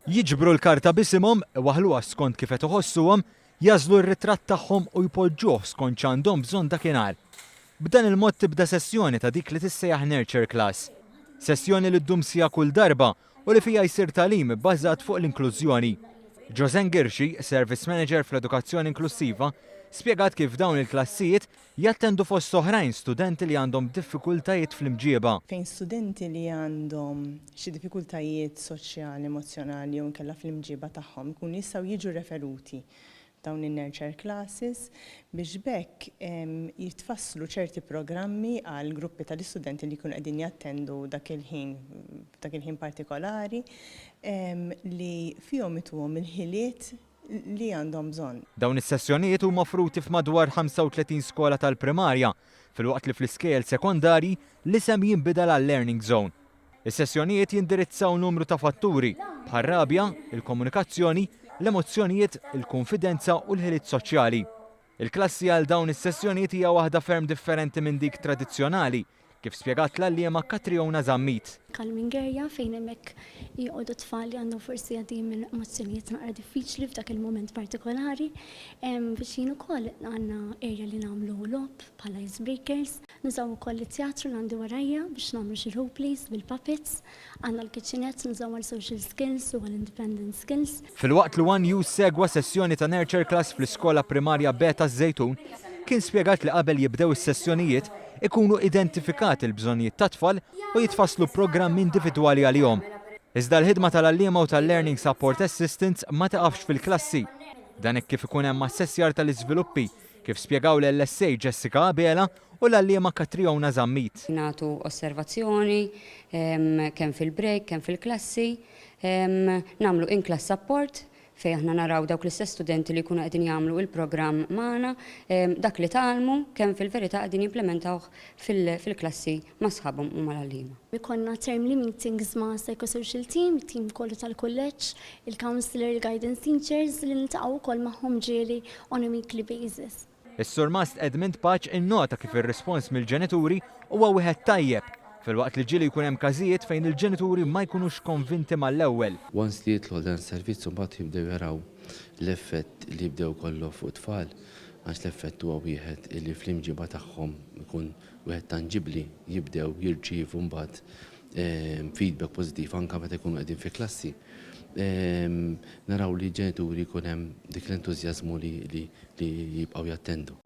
Jiġbru l-karta bisimhom, waħluha skont kif qed iħossuhom, jażlu r-ritratt tagħhom u jpoġġuh skont x'għandhom bżonn dakinhar. B'dan il-mod tibda sessjoni ta' dik li tissejjaħ Nurture Class. Sessjoni li ddum sija kull darba u li fija jsir tagħlim bbażat fuq l-inklużjoni. Josen Girxi, Service Manager fl-Edukazzjoni Inklusiva, spjegat kif dawn il-klassijiet jattendu fost oħrajn studenti li għandhom diffikultajiet fl-imġieba. Fejn studenti li għandhom xi diffikultajiet soċjali, emozjonali u nkella fl-imġieba tagħhom kun jistgħu jiġu referuti dawn in-nurture classes biex bekk jitfasslu ċerti programmi għal gruppi tal-istudenti li jkunu qegħdin jattendu dak il-ħin partikolari li fihom ituhom il-ħiliet li għandhom bżonn. Dawn is-sessjonijiet huma offruti f'madwar 35 skola tal-primarja, filwaqt li fl-iskejjel sekondari l-isem jinbidel għal Learning Zone. Is-sessjonijiet jindirizzaw numru ta' fatturi bħal rabja, il-komunikazzjoni, l-emozzjonijiet, il-konfidenza u l-ħiliet soċjali. Il-klassi għal dawn is-sessjonijiet hija waħda ferm differenti minn dik tradizzjonali, kif spjegat l-allima Katriona Zammit. Calming area fejn hemmhekk jqogħdu tfal li għandhom forsi għaddejjin minn emozzjonijiet naqra diffiċli f'dak il-mument partikolari. Viċin ukoll għandna area li nagħmlu lob bħala icebreakers, nużaw ukoll it-teatru li għandi warajja biex nagħmlu xi role plays bil-puppets, għandna l-kitchenette nużaw għal-social skills u għal-independent skills. Fil-waqt li One Youth segwa sessjoni ta' Nurture Class fl-iskola primarja Beta Żejtun, kien spjegat li qabel jibdew is-sessjonijiet ikunu identifikati l-bżonnijiet ta' tfal u jitfasslu programmi individwali għalihom. Iżda l-ħidma tal-allima u tal-Learning Support Assistants ma taqafx fil-klassi. Dan hekk kif ikun hemm assessjar tal-iżviluppi kif spjegaw l-LSA Jessica Abela u l-allima Katriona Zammit. Nagħtu osservazzjoni kemm fil-break, kemm fil-klassi, nagħmlu in-class support fej aħna naraw dawk l-istess studenti li jkunu qegħdin jagħmlu il-programm magħna, dak li tagħmlu kemm fil-verità qegħdin jimplementawh fil-klassi ma' sħabhom u mal-għalliema. Ikonna termly meetings ma' psychosocial team, it-team kollu tal-kulleġġ, il-counselor, il-guidance teachers li niltaqgħu wkoll magħhom ġieli on a weekly basis. Is-Sur Mast Edmund Paċ innota kif ir-rispons mill-ġenituri huwa wieħed tajjeb fil-waqt li ġieli jkun hemm każijiet fejn il-ġenituri ma jkunux konvinti mal-ewwel. Once li jidħlu dan servizz mbagħad jibdew jaraw l-effett li jibdew kollu fuq tfal, għax l-effett huwa wieħed li fl-imġiba tagħhom ikun wieħed tanġibli jibdew jirċievu mbagħad feedback pożittiv anke meta jkunu qegħdin fi klassi. Naraw li ġenituri jkun hemm dik l-entużjażmu li jibqgħu jattendu.